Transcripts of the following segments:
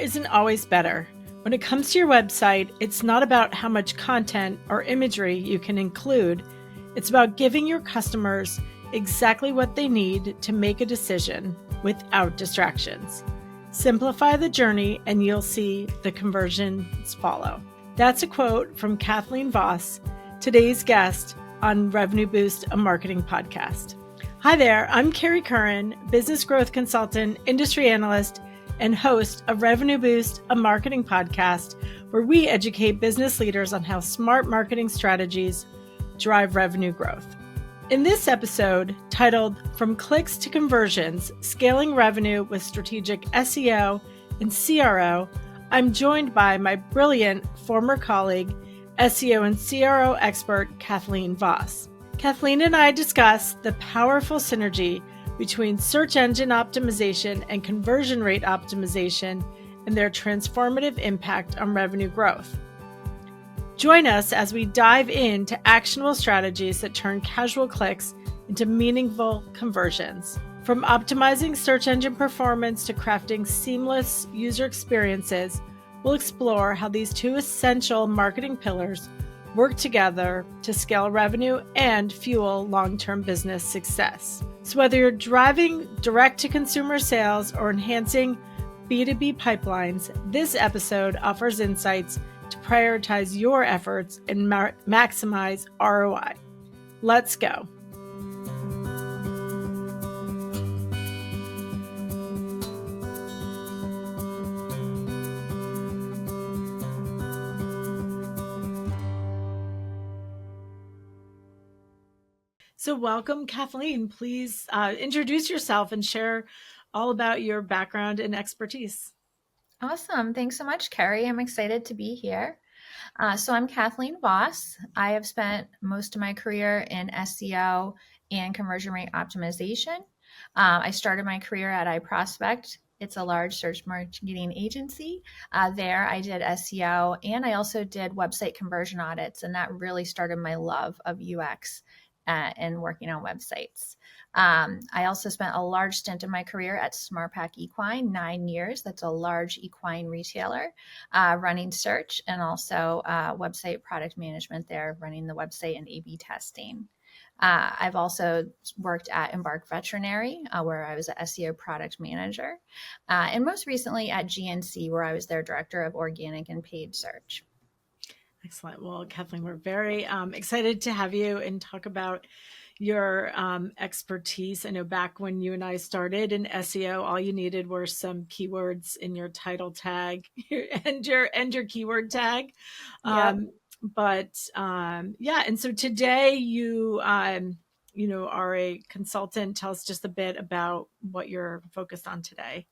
isn't always better. When it comes to your website, it's not about how much content or imagery you can include. It's about giving your customers exactly what they need to make a decision without distractions. Simplify the journey and you'll see the conversions follow. That's a quote from Cathleen Voss, today's guest on Revenue Boost, a marketing podcast. Hi there, I'm Carrie Curran, business growth consultant, industry analyst, and host of Revenue Boost, a marketing podcast, where we educate business leaders on how smart marketing strategies drive revenue growth. In this episode, titled From Clicks to Conversions, Scaling Revenue with Strategic SEO and CRO, I'm joined by my brilliant former colleague, SEO and CRO expert, Cathleen Voss. Cathleen and I discuss the powerful synergy between search engine optimization and conversion rate optimization and their transformative impact on revenue growth. Join us as we dive into actionable strategies that turn casual clicks into meaningful conversions. From optimizing search engine performance to crafting seamless user experiences, we'll explore how these two essential marketing pillars work together to scale revenue and fuel long-term business success. So whether you're driving direct-to-consumer sales or enhancing B2B pipelines, this episode offers insights to prioritize your efforts and maximize ROI. Let's go. So welcome, Cathleen. Please introduce yourself and share all about your background and expertise. Awesome. Thanks so much, Carrie. I'm excited to be here. So I'm Cathleen Voss. I have spent most of my career in SEO and conversion rate optimization. I started my career at iProspect. It's a large search marketing agency. There I did SEO and I also did website conversion audits, and that really started my love of UX and working on websites. I also spent a large stint of my career at SmartPack Equine, 9 years. That's a large equine retailer, running search and also website product management there, running the website and A/B testing. I've also worked at Embark Veterinary, where I was an SEO product manager, and most recently at GNC, where I was their director of organic and paid search. Excellent. Well, Kathleen, we're very excited to have you and talk about your expertise. I know back when you and I started in SEO, all you needed were some keywords in your title tag and your keyword tag. Yep. And so today you are a consultant. Tell us just a bit about what you're focused on today.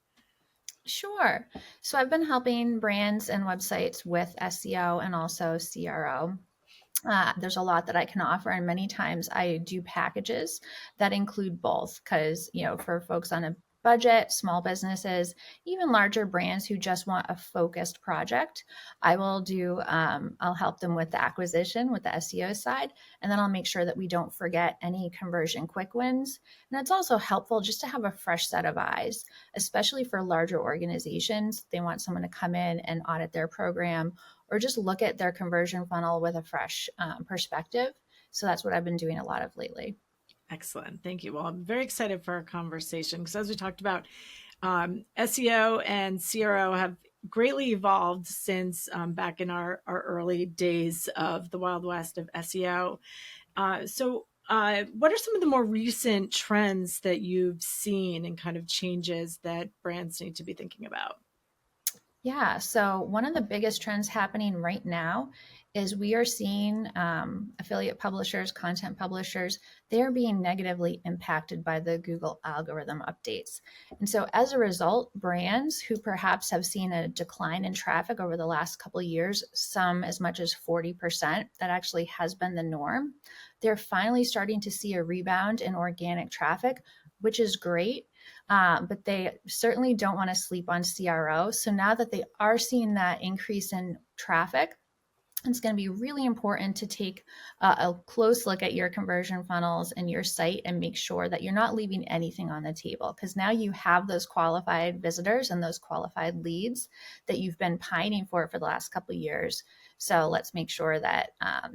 Sure. So I've been helping brands and websites with SEO and also CRO. There's a lot that I can offer, and many times I do packages that include both because, for folks on a budget, small businesses, even larger brands who just want a focused project, I'll help them with the acquisition with the SEO side, and then I'll make sure that we don't forget any conversion quick wins. And it's also helpful just to have a fresh set of eyes, especially for larger organizations. They want someone to come in and audit their program or just look at their conversion funnel with a fresh perspective. So that's what I've been doing a lot of lately. Excellent. Thank you. Well, I'm very excited for our conversation because as we talked about, SEO and CRO have greatly evolved since back in our early days of the Wild West of SEO. So what are some of the more recent trends that you've seen and kind of changes that brands need to be thinking about? Yeah, so one of the biggest trends happening right now is we are seeing affiliate publishers, content publishers, they're being negatively impacted by the Google algorithm updates. And so as a result, brands who perhaps have seen a decline in traffic over the last couple of years, some as much as 40%, that actually has been the norm, they're finally starting to see a rebound in organic traffic, which is great. But they certainly don't want to sleep on CRO. So now that they are seeing that increase in traffic, It's going to be really important to take a close look at your conversion funnels and your site and make sure that you're not leaving anything on the table, because now you have those qualified visitors and those qualified leads that you've been pining for the last couple of years. So let's make sure that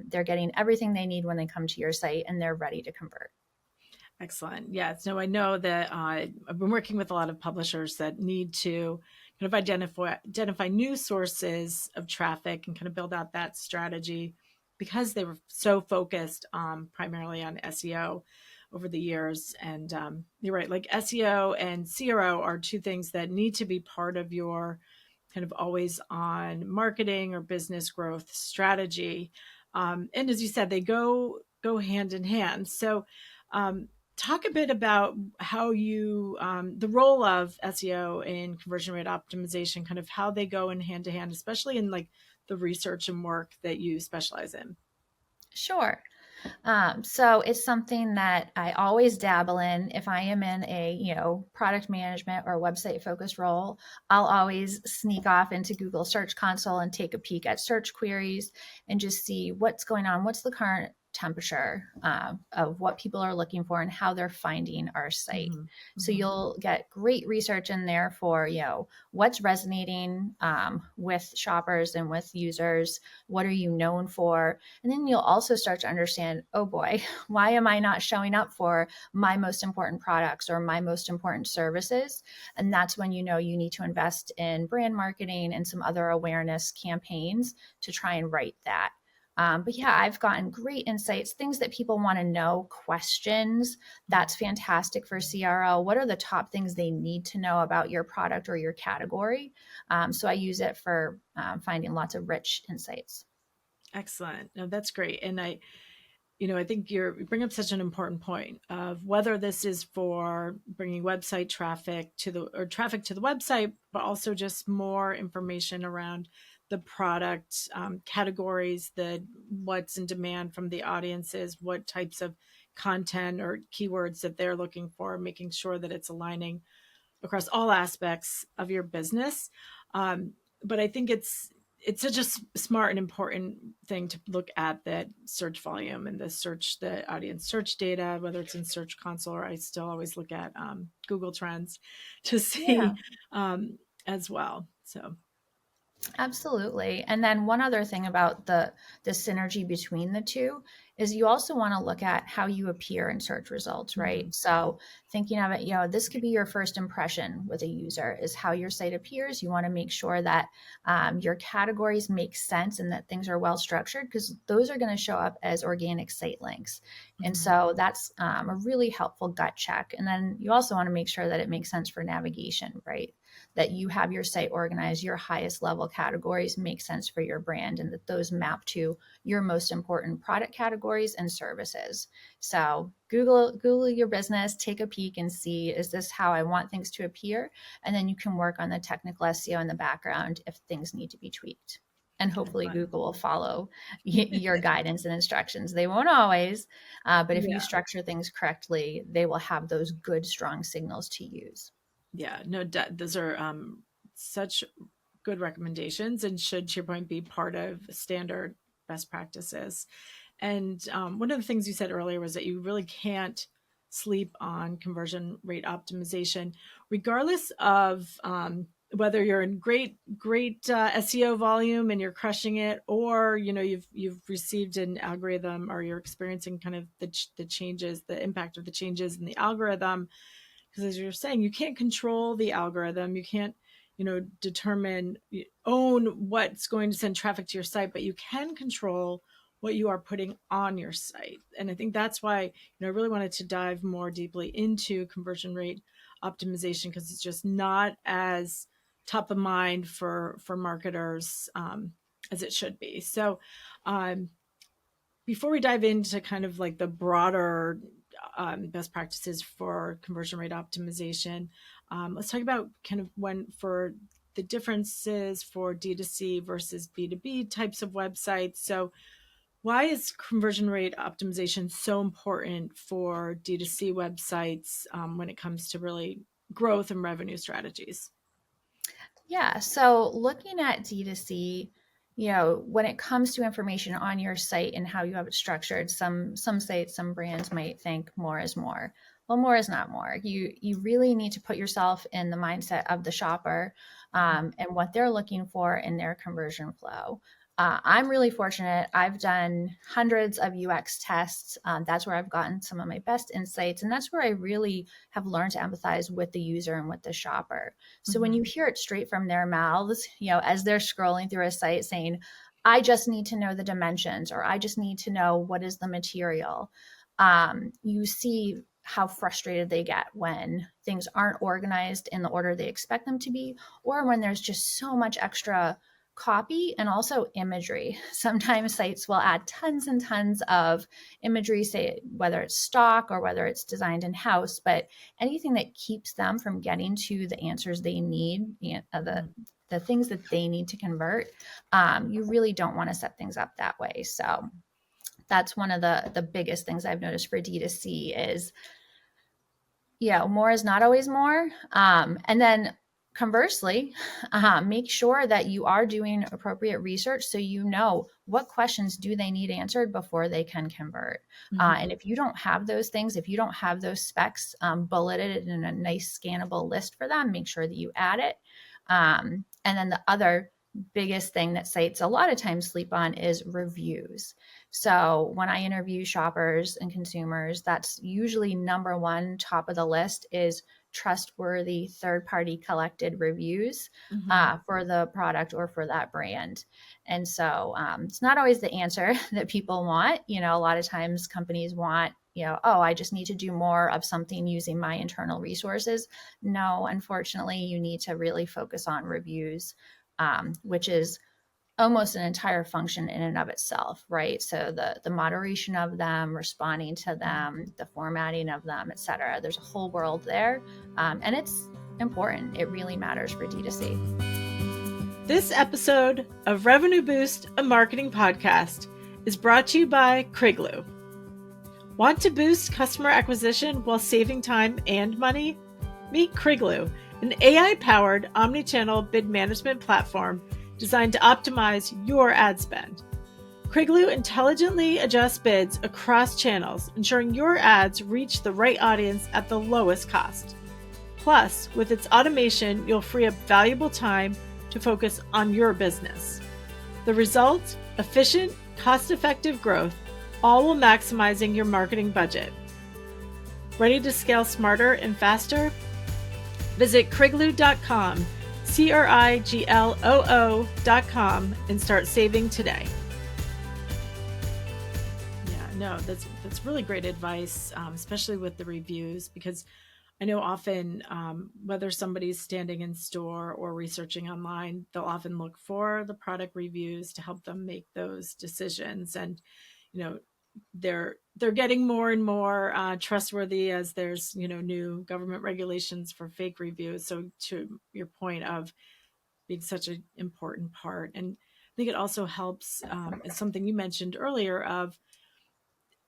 they're getting everything they need when they come to your site and they're ready to convert. Excellent. Yeah. So I know that I've been working with a lot of publishers that need to kind of identify new sources of traffic and kind of build out that strategy, because they were so focused primarily on SEO over the years. And you're right, like SEO and CRO are two things that need to be part of your kind of always on marketing or business growth strategy. And as you said, they go hand in hand. So um, talk a bit about how you the role of SEO in conversion rate optimization, kind of how they go in hand to hand, especially in like the research and work that you specialize in. Sure. So it's something that I always dabble in. If I am in a, product management or website focused role, I'll always sneak off into Google Search Console and take a peek at search queries and just see what's going on. What's the current temperature of what people are looking for and how they're finding our site. Mm-hmm. So Mm-hmm. you'll get great research in there for, what's resonating with shoppers and with users. What are you known for? And then you'll also start to understand, oh boy, why am I not showing up for my most important products or my most important services? And that's when you know you need to invest in brand marketing and some other awareness campaigns to try and right that. But yeah, I've gotten great insights, things that people want to know, questions. That's fantastic for CRO. What are the top things they need to know about your product or your category? So I use it for finding lots of rich insights. Excellent. No, that's great. And I think you bring up such an important point of whether this is for bringing website traffic to the website, but also just more information around the product categories, what's in demand from the audiences, what types of content or keywords that they're looking for, making sure that it's aligning across all aspects of your business. But I think it's such a smart and important thing to look at that search volume and the audience search data, whether it's in Search Console, or I still always look at Google Trends to Yeah. see as well. So Absolutely. And then one other thing about the synergy between the two is you also want to look at how you appear in search results, mhm, right? So thinking of it, this could be your first impression with a user is how your site appears. You want to make sure that your categories make sense and that things are well structured, because those are going to show up as organic site links. And mhm, so that's a really helpful gut check. And then you also want to make sure that it makes sense for navigation, right? That you have your site organized, your highest level categories make sense for your brand, and that those map to your most important product categories and services. So Google your business, take a peek and see, is this how I want things to appear? And then you can work on the technical SEO in the background if things need to be tweaked. And hopefully excellent. Google will follow your guidance and instructions. They won't always, but if you Yeah, structure things correctly, they will have those good, strong signals to use. yeah, no, those are such good recommendations, and should, to your point, be part of standard best practices. And one of the things you said earlier was that you really can't sleep on conversion rate optimization, regardless of whether you're in great SEO volume and you're crushing it, or you've received an algorithm, or you're experiencing kind of the changes, the impact of the changes in the algorithm. Because as you're saying, you can't control the algorithm, you can't determine, own what's going to send traffic to your site, but you can control what you are putting on your site. And I think that's why I really wanted to dive more deeply into conversion rate optimization, because it's just not as top of mind for marketers as it should be. So um, before we dive into kind of like the broader best practices for conversion rate optimization, let's talk about kind of for the differences for D2C versus B2B types of websites. So why is conversion rate optimization so important for D2C websites when it comes to really growth and revenue strategies? Yeah. So looking at D2C, when it comes to information on your site and how you have it structured, some sites, some brands might think more is more. Well, more is not more. You really need to put yourself in the mindset of the shopper, and what they're looking for in their conversion flow. I'm really fortunate. I've done hundreds of UX tests. That's where I've gotten some of my best insights. And that's where I really have learned to empathize with the user and with the shopper. So when you hear it straight from their mouths, as they're scrolling through a site saying, I just need to know the dimensions, or I just need to know what is the material, you see how frustrated they get when things aren't organized in the order they expect them to be, or when there's just so much extra copy and also imagery. Sometimes sites will add tons and tons of imagery, say whether it's stock or whether it's designed in-house, but anything that keeps them from getting to the answers they need, the things that they need to convert, you really don't want to set things up that way. So that's one of the biggest things I've noticed for D2C is, more is not always more. And then conversely, make sure that you are doing appropriate research so you know what questions do they need answered before they can convert. And if you don't have those things, if you don't have those specs bulleted in a nice scannable list for them, make sure that you add it. And then the other biggest thing that sites a lot of times sleep on is reviews. So when I interview shoppers and consumers, that's usually number one, top of the list, is trustworthy third-party collected reviews for the product or for that brand. And so it's not always the answer that people want. A lot of times companies want, oh, I just need to do more of something using my internal resources. No, unfortunately, you need to really focus on reviews, which is almost an entire function in and of itself, right? So the moderation of them, responding to them, the formatting of them, et cetera. There's a whole world there, and it's important. It really matters for D2C. This episode of Revenue Boost, a marketing podcast, is brought to you by Kriglu. Want to boost customer acquisition while saving time and money? Meet Kriglu, an AI-powered omnichannel bid management platform designed to optimize your ad spend. Kriglu intelligently adjusts bids across channels, ensuring your ads reach the right audience at the lowest cost. Plus, with its automation, you'll free up valuable time to focus on your business. The result? Efficient, cost-effective growth, all while maximizing your marketing budget. Ready to scale smarter and faster? Visit Kriglu.com, Kriglo.com, and start saving today. Yeah, no, that's really great advice, especially with the reviews, because I know often whether somebody's standing in store or researching online, they'll often look for the product reviews to help them make those decisions. And, they're getting more and more trustworthy as there's, new government regulations for fake reviews. So to your point of being such an important part. And I think it also helps, it's something you mentioned earlier, of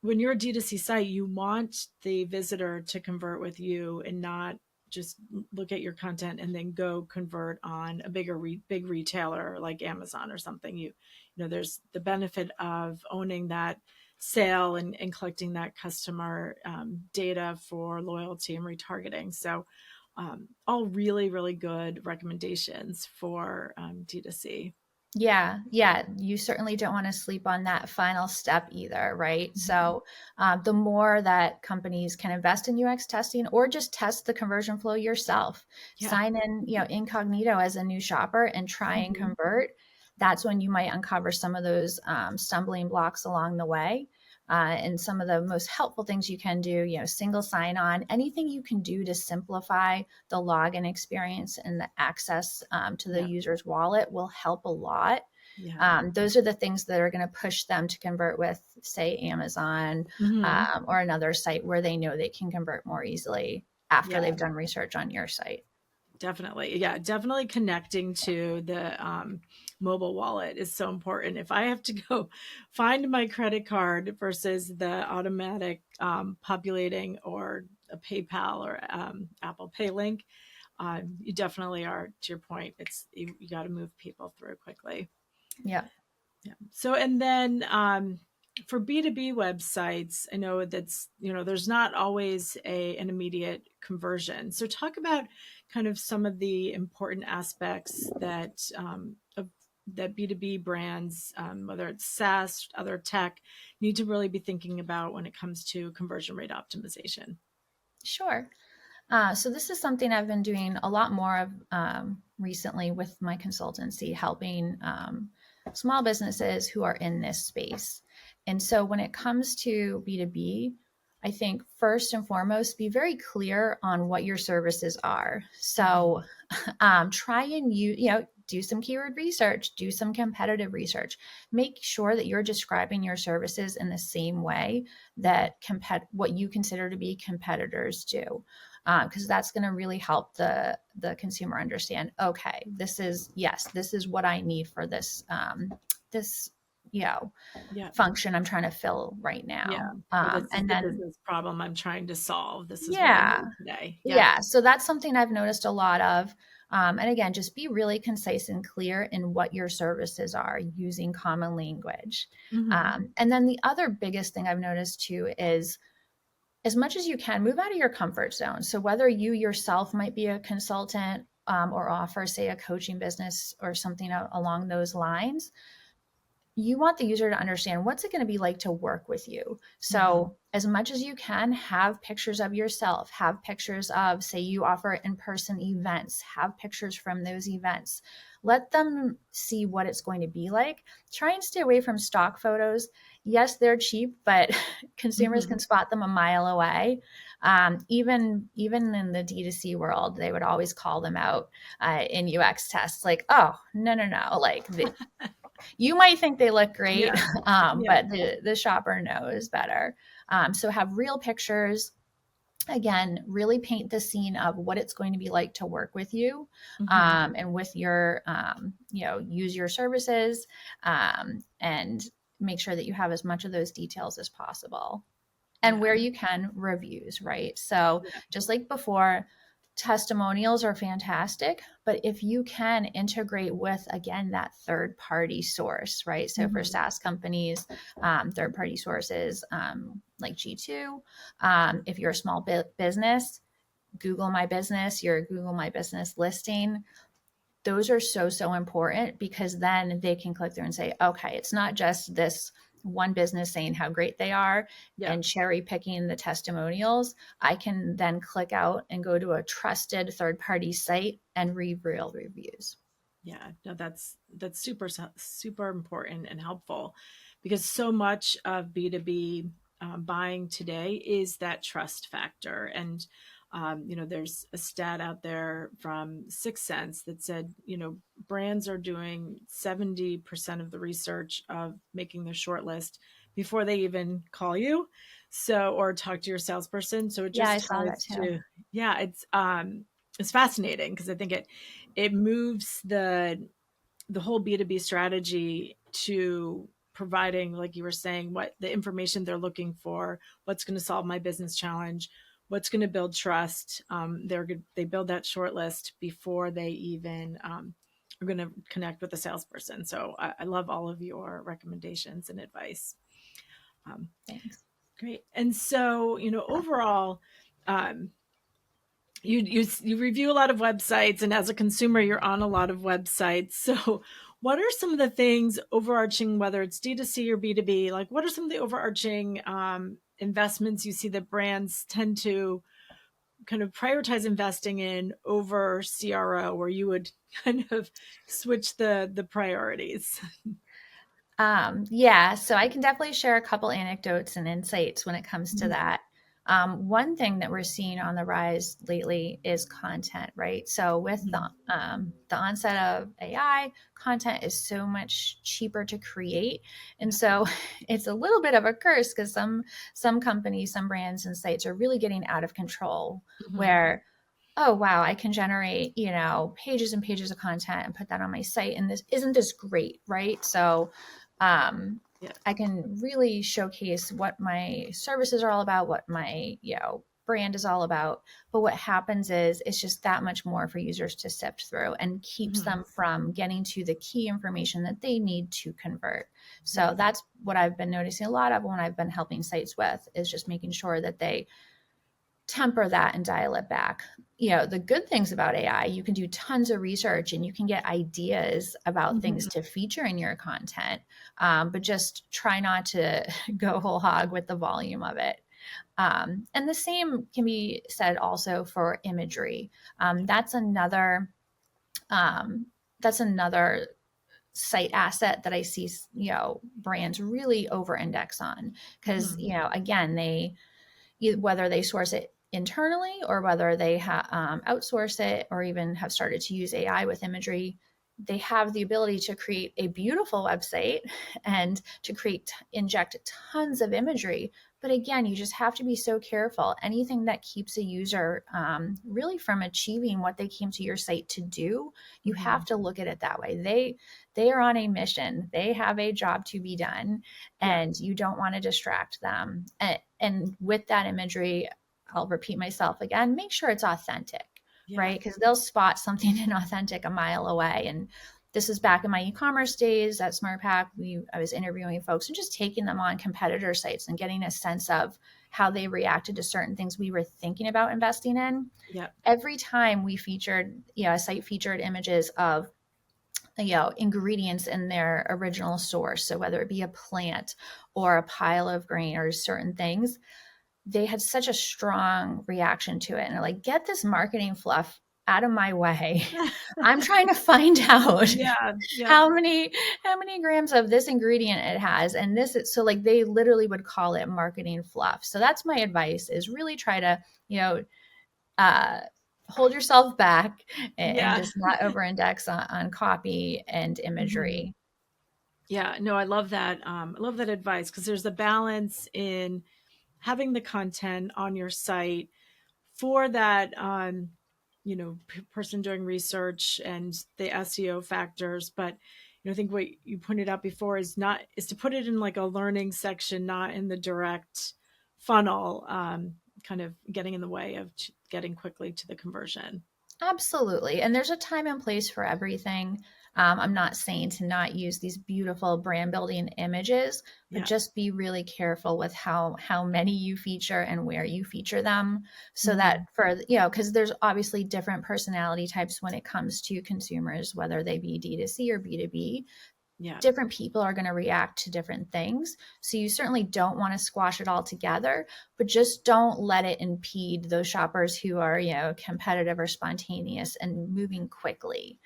when you're a D2C site, you want the visitor to convert with you and not just look at your content and then go convert on a big retailer like Amazon or something. There's the benefit of owning that sale and collecting that customer data for loyalty and retargeting. So all really, really good recommendations for D2C. Yeah. You certainly don't want to sleep on that final step either, right? So the more that companies can invest in UX testing or just test the conversion flow yourself, sign in, incognito as a new shopper and try and convert. That's when you might uncover some of those stumbling blocks along the way. And some of the most helpful things you can do, single sign-on, anything you can do to simplify the login experience and the access to the user's wallet will help a lot. Those are the things that are going to push them to convert with, say, Amazon or another site where they know they can convert more easily after they've done research on your site. Definitely. Yeah, definitely connecting to the mobile wallet is so important. If I have to go find my credit card versus the automatic populating or a PayPal or Apple Pay link, you definitely are, to your point, you got to move people through quickly. Yeah. Yeah. So, and then for B2B websites, I know that's, there's not always an immediate conversion. So talk about kind of some of the important aspects that B2B brands, whether it's SaaS, other tech, need to really be thinking about when it comes to conversion rate optimization. Sure. So this is something I've been doing a lot more of recently with my consultancy, helping small businesses who are in this space. And so when it comes to B2B, I think first and foremost, be very clear on what your services are. So try and do some keyword research, do some competitive research. Make sure that you're describing your services in the same way that what you consider to be competitors do, because that's going to really help the consumer understand. Okay, this is what I need for this Yeah. function I'm trying to fill right Yeah. now. Or this is And the then business problem I'm trying to solve. This is what I yeah, need today. Yeah. yeah. So that's something I've noticed a lot of. And again, just be really concise and clear in what your services are using common language. Hmm. And then the other biggest thing I've noticed too is, as much as you can, move out of your comfort zone. So whether you yourself might be a consultant or offer, say, a coaching business or something along those lines, you want the user to understand what's it going to be like to work with you. Hmm. So as much as you can, have pictures of yourself, have pictures of, say, you offer in-person events, have pictures from those events. Let them see what it's going to be like. Try and stay away from stock photos. Yes, they're cheap, but consumers Hmm. can spot them a mile away. Even in the D2C world, they would always call them out in UX tests, like, oh, no, like you might think they look great, Yeah. Yeah. but the shopper knows better. So have real pictures. Again, really paint the scene of what it's going to be like to work with you, Hmm. and with your, use your services, and make sure that you have as much of those details as possible. And Yeah. where you can, reviews, right? So Yeah. just like before, testimonials are fantastic, but if you can integrate with, again, that third party source, right? So for Hmm. SaaS companies, third party sources, like G2. If you're a small business, Google My Business, your Google My Business listing, those are so important, because then they can click through and say, okay, it's not just this one business saying how great they are Yeah. and cherry picking the testimonials. I can then click out and go to a trusted third party site and read real reviews. Yeah. No, that's super important and helpful, because so much of B2B buying today is that trust factor. And there's a stat out there from Sixth Sense that said, brands are doing 70% of the research of making their short list before they even call you, or talk to your salesperson. So it Yeah, I just saw that ties too. to, yeah, it's fascinating, because I think it moves the whole B2B strategy to providing, like you were saying, what the information they're looking for, what's going to solve my business challenge, what's going to build trust. They build that short list before they even are going to connect with the salesperson. So I love all of your recommendations and advice. Um, Thanks. Great. And so, overall, um, you review a lot of websites, and as a consumer you're on a lot of websites. So what are some of the things overarching, whether it's D2C or B2B, like what are some of the overarching investments you see that brands tend to kind of prioritize investing in over CRO, where you would kind of switch the priorities? Yeah, so I can definitely share a couple anecdotes and insights when it comes to Mhm. that. One thing that we're seeing on the rise lately is content, right? So with Mhm. the onset of AI, content is so much cheaper to create, and Yeah. so it's a little bit of a curse, because some companies, some brands and sites are really getting out of control, Mhm. where, oh wow, I can generate, pages and pages of content and put that on my site, and this great, right? So Yeah. I can really showcase what my services are all about, what my brand is all about. But what happens is it's just that much more for users to sift through and keeps them from getting to the key information that they need to convert. So that's what I've been noticing a lot of when I've been helping sites with, is just making sure that they temper that and dial it back. The good things about AI, you can do tons of research and you can get ideas about things to feature in your content, but just try not to go whole hog with the volume of it. And the same can be said also for imagery. That's another site asset that I see, brands really over index on, because, again, whether they source it internally or whether they outsource it or even have started to use AI with imagery, they have the ability to create a beautiful website and to inject tons of imagery. But again, you just have to be so careful. Anything that keeps a user really from achieving what they came to your site to do, you have to look at it that way. They are on a mission. They have a job to be done, and you don't want to distract them. And with that imagery, I'll repeat myself again, make sure it's authentic, right? Because they'll spot something inauthentic a mile away. And this is back in my e-commerce days at SmartPack. I was interviewing folks and just taking them on competitor sites and getting a sense of how they reacted to certain things we were thinking about investing in. Every time we featured, a site featured images of ingredients in their original source. So whether it be a plant or a pile of grain or certain things, they had such a strong reaction to it. And they're like, get this marketing fluff out of my way. I'm trying to find out how many grams of this ingredient it has. And so like they literally would call it marketing fluff. So that's my advice, is really try to, hold yourself back and just not over index on copy and imagery. Yeah, no, I love that. I love that advice, because there's a balance in having the content on your site for that, person doing research and the SEO factors. But I think what you pointed out before is to put it in like a learning section, not in the direct funnel, kind of getting in the way of getting quickly to the conversion. Absolutely. And there's a time and place for everything. I'm not saying to not use these beautiful brand building images, but just be really careful with how many you feature and where you feature them, so that because there's obviously different personality types when it comes to consumers, whether they be D2C or B2B. Different people are going to react to different things. So you certainly don't want to squash it all together, but just don't let it impede those shoppers who are, competitive or spontaneous and moving quickly.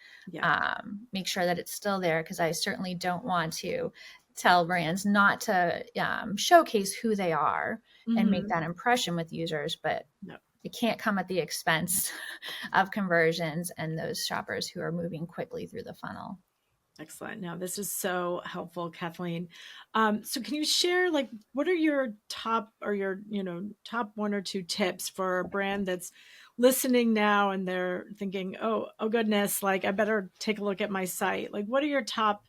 Make sure that it's still there, because I certainly don't want to tell brands not to showcase who they are and make that impression with users, but it can't come at the expense of conversions and those shoppers who are moving quickly through the funnel. Excellent. Now, this is so helpful, Kathleen. So can you share, like, what are your top one or two tips for a brand that's listening now and they're thinking, oh goodness, like I better take a look at my site. Like, what are your top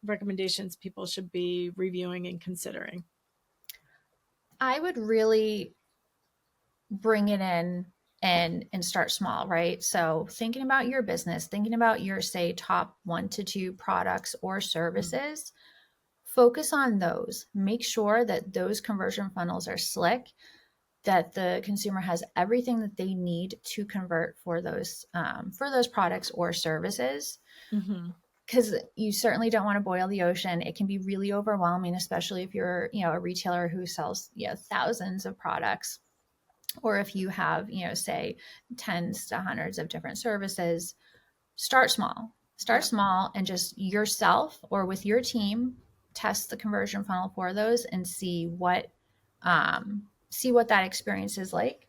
recommendations people should be reviewing and considering? I would really bring it in and start small, right? So thinking about your business, thinking about your, say, top 1 to 2 products or services, focus on those. Make sure that those conversion funnels are slick, that the consumer has everything that they need to convert for those products or services. Because you certainly don't want to boil the ocean. It can be really overwhelming, especially if you're, a retailer who sells, thousands of products. Or if you have, say, tens to hundreds of different services. Start small. Small, and just yourself or with your team, test the conversion funnel for those and see what that experience is like,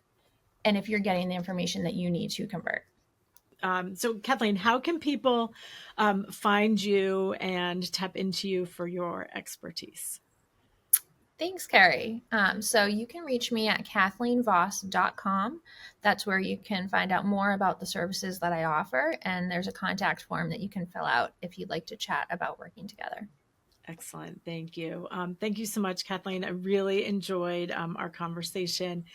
and if you're getting the information that you need to convert. So Kathleen, how can people find you and tap into you for your expertise? Thanks, Carrie. So you can reach me at CathleenVoss.com. That's where you can find out more about the services that I offer. And there's a contact form that you can fill out if you'd like to chat about working together. Excellent. Thank you. Thank you so much, Kathleen. I really enjoyed our conversation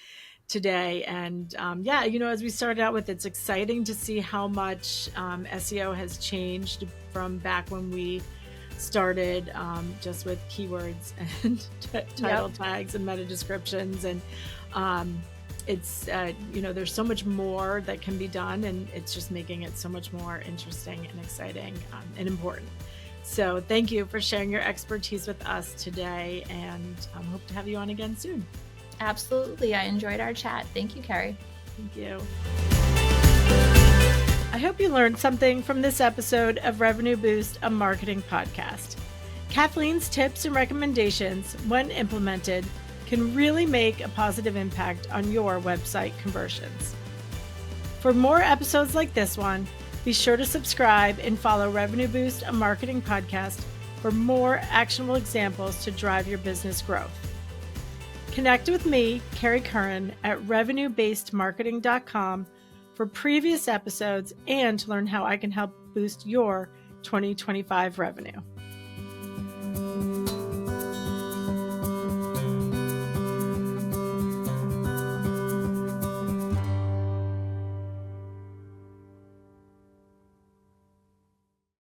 today. And as we started out with, it's exciting to see how much SEO has changed from back when we started just with keywords and title tags and meta descriptions. And it's, there's so much more that can be done, and it's just making it so much more interesting and exciting and important. So thank you for sharing your expertise with us today, and hope to have you on again soon. Absolutely. I enjoyed our chat. Thank you, Carrie. Thank you. I hope you learned something from this episode of Revenue Boost, a marketing podcast. Kathleen's tips and recommendations, when implemented, can really make a positive impact on your website conversions. For more episodes like this one, be sure to subscribe and follow Revenue Boost, a marketing podcast, for more actionable examples to drive your business growth. Connect with me, Carrie Curran, at revenuebasedmarketing.com for previous episodes and to learn how I can help boost your 2025 revenue.